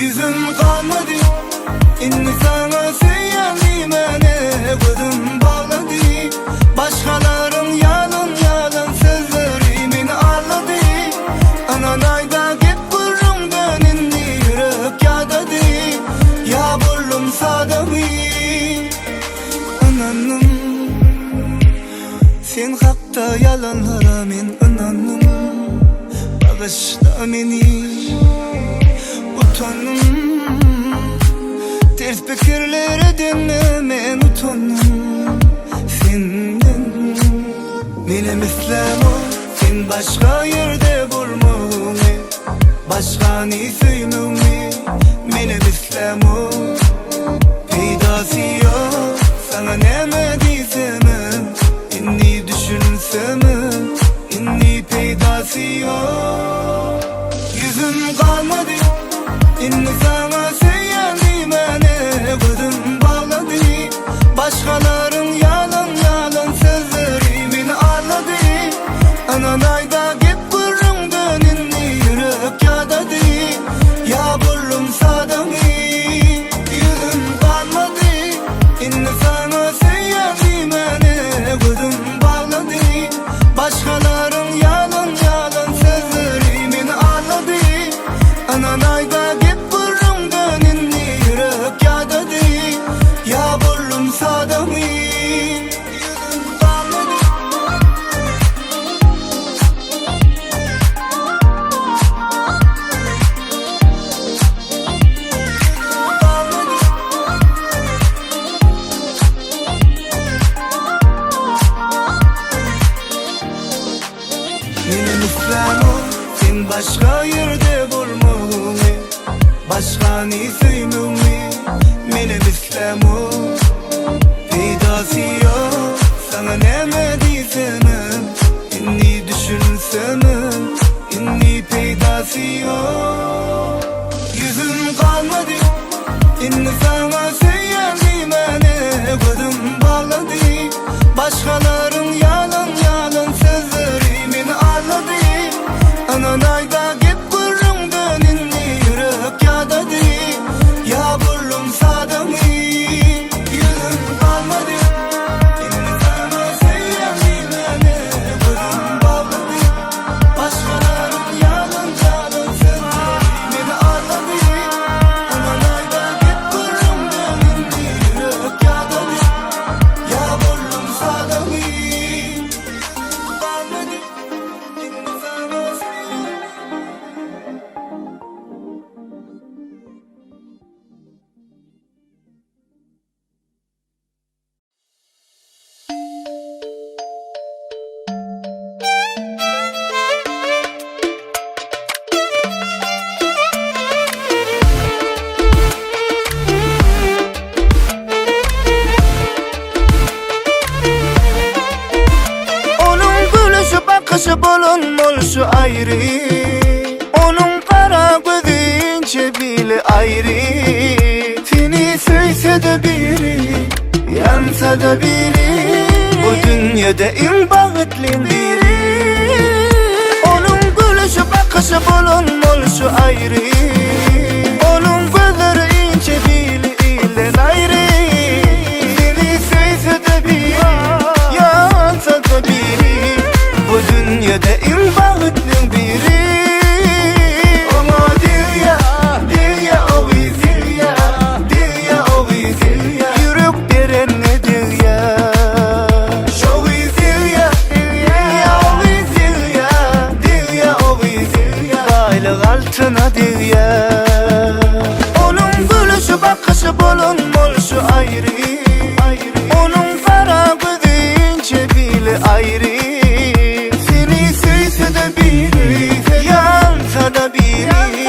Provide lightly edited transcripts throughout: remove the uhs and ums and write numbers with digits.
Yüzüm kalmadı, inni sana söylemeyene gözüm bağladı. Başkaların yalan yalan sözlerimin ağladı. Ananayda git burumdan inni yürek yağdadı. Ya bullum sadamı ananım. Sen hakta yalanlara men inandım. Bağışla beni utandım. Ters fikirlere dinlemen utandım senden. Benim İslam'ım sen başka yerde bulmamı, başka ne söymemi. Benim İslam'ım peydası yok, sana neme diysem inni düşünsem inni peydası yok. Yüzüm kalmadı, inni sana söylemeyene gözüm bağladı. Başkaların yalan yalan sözlerimin ağladı. Ananayda git burumdan inni yürek yağdadı. Ya bullum sadamı. Yüzüm kalmadı, inni sana söylemeyene gözüm bağladı. Başkaların yalan yalan sözlerimin ağladı. Ananayda git burumdan inni yürek yağdadı. Ya bullum sadamı. Yüzüm kalmadı. Benim İslam'ım sen başka yerde bulmamı, başka ne söymemi. Benim İslam'ım peydası yok, sana neme diysem inni düşünsem inni peydası yok. Yüzüm kalmadı, inni sana söylemeyene gözüm bağladı. Başkaların yalan yalan sözlerimin ağladı. Ananayda git burumdan inni yürek yağdadı. Ya bullum sadamı. Yüzüm kalmadı, inni sana söylemeyene gözüm bağladı. Başkaların yalan yalan sözlerimin ağladı. Ananayda git burumdan inni yürek yağdadı. Ya bullum sadamı. Kalmadı, inni sana onun gülüşü bakışı bulunmuş ayrı. Onun kara gözü ince bile ayrı. Seni söyse de biri, yansa da biri, bu dünyada en bağıtlın biri. Onun gülüşü bakışı bulunmuş ayrı. Onun gözleri ince bile ayrı. Seni söyse de biri, yansa da biri, bu dünyada en bağıtlın biri. Ona dil ya o dil ya o dil ya. Yürek deren nedir ya? Şo dil ya o dil ya o dil ya. Baylık altına dil ya. Onun gülüşü bakışı bulunmuş ayrı. Onun kara gözü ince bile ayrı. Seni söyse de biri, yansa da biri,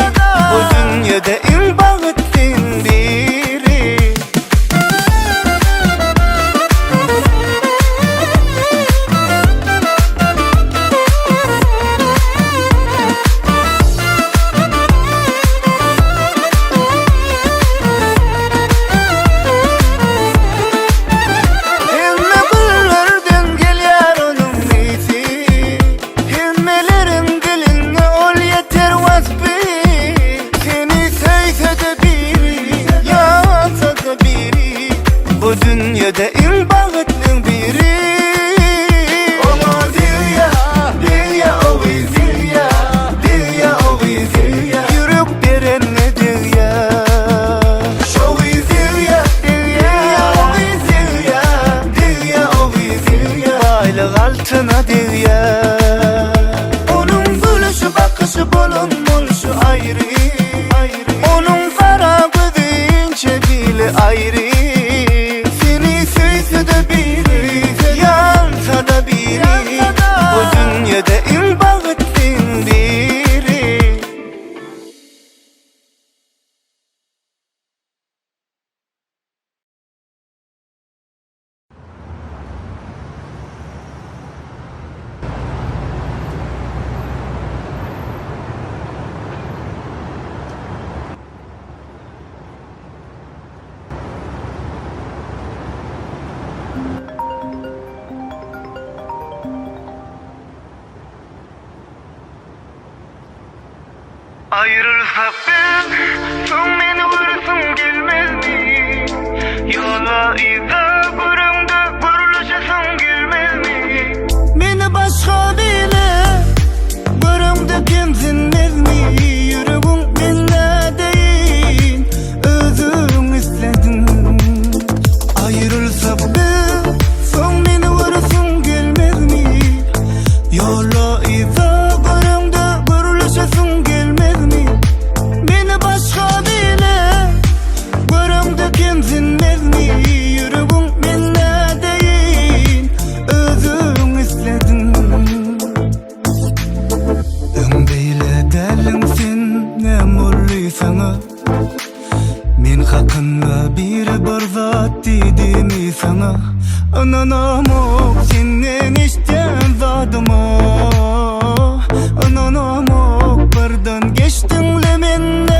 bu dünyada en bağıtlın biri. Elme güllerden geliyor onun Bu dünyada en bagıtlın biri. Ona Dilya, Dilya ovi Dilya, Dilya ovi Dilya, yürek veren ne Dilya. Şovi Dilya, Dilya ovi Dilya, Dilya ovi Dilya, baylık altına Dilya. Onun gülüşü bakışı bulunmuşu ayrı, onun kara gözü ince bile ayrı. Seni söylese de biri, yansa da biri, bu dünyada en bagıtlın biri. Ayrılsak ben, son beni vurursun gelmez mi? Yola izah görümde görülüşesin gelmez mi? Beni başka bile görümde kimsinmez mi? Yüreğim benimle değil, özün istedin. Ayrılsak ben, son beni vurursun gelmez mi? Yola izah görümde görülüşesin gelmez mi? Beni başka bile görümde kimsinmez mi? Yüreğim benimle değil, özün istedin. Öngbeyle derlim sen ne mulli sana. Men hakkında bir zat dedim sana. Ananamok senden işten zadıma. Ananamok birden geçtinle menden.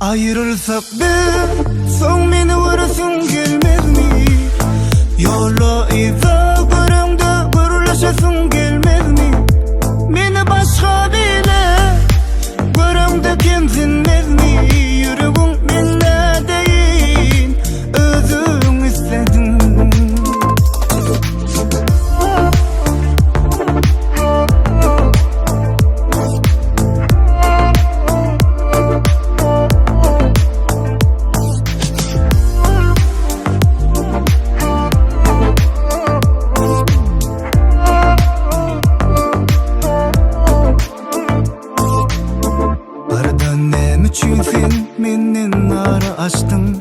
Ayrılsak ben, son beni vurursun gelmez mi? Yola izah görümde görülüşesin gelmez mi? Beni başka bile görümde kimsinmez mi? Yüreğim benimle değil, özün istedin. Birden nem üçün sen menden nara açtın?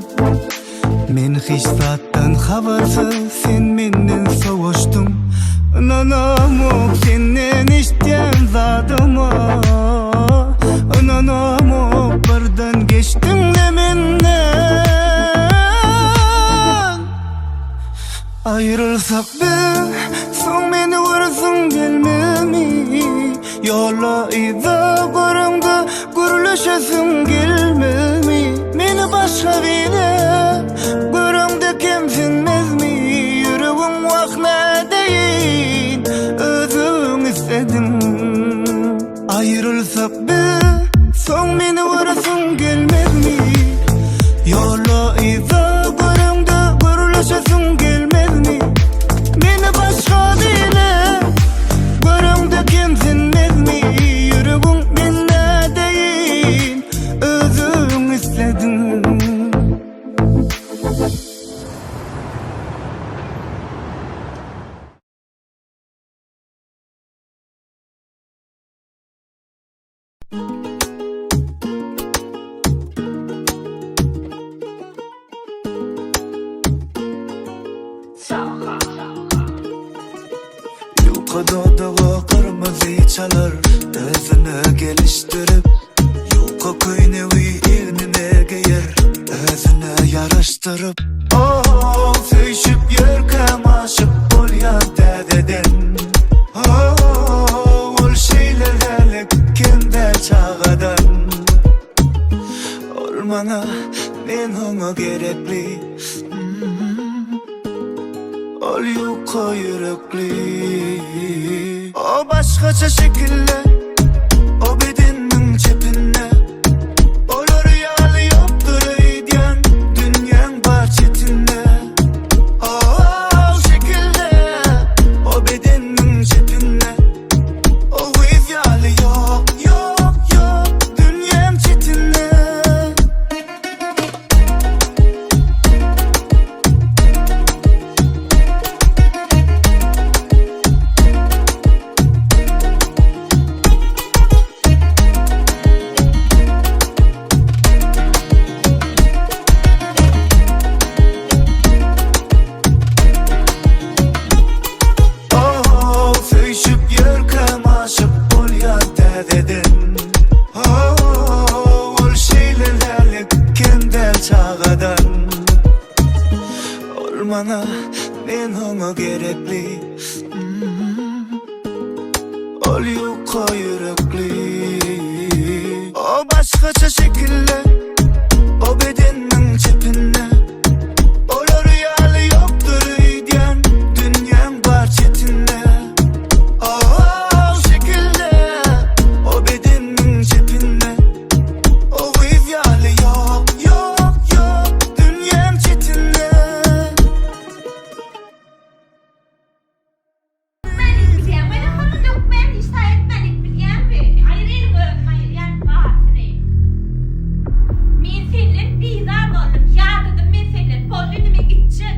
Men hiç zattan habersiz sen menden soğuştun. Ananamok senden işten zadıma. Ananamok birden geçtin de menden. Ayrılsak ben, son beni vurursun gelmez mi? Yola izah görümde görülüşesin gelmez mi? Beni başka bile görümde kimsinmez mi? Yüreğim vakna değil, özüm istedim. Ayrılsak ben, son beni vurursun gelmez mi? Yola izah görümde görülüşesin gelmez mi? Beni başka bile görümde kimsinmez mi? Yüreğim benimle değil, özün istedin. Yukarıda kırmızı çalar, özünü geliştirip yuka köynevi ilmine giyer, özüne yaraştırıp. Oh, söyüşüp yürkem aşık bolyan dededen. Oh, ol şeylerlik kimde çağadan. Olmana men ona gerekli. Ol yuka yürekli. O başkaça şekiller, o bedenin çepinde. Olur yağlı yoktur çağadan Olmana men ona gerekli Ol yuka yürekli O başkaça şekilde O bedenin çepinde Olar rüyalı yoktur üyden Dünyan var çetinde O şekilde O bedenin çepinde O rüyalı yok yok yok Dünyan çetinde Men seninle bizar boldum. Ya dedim men seninle Polly'nime gitjek.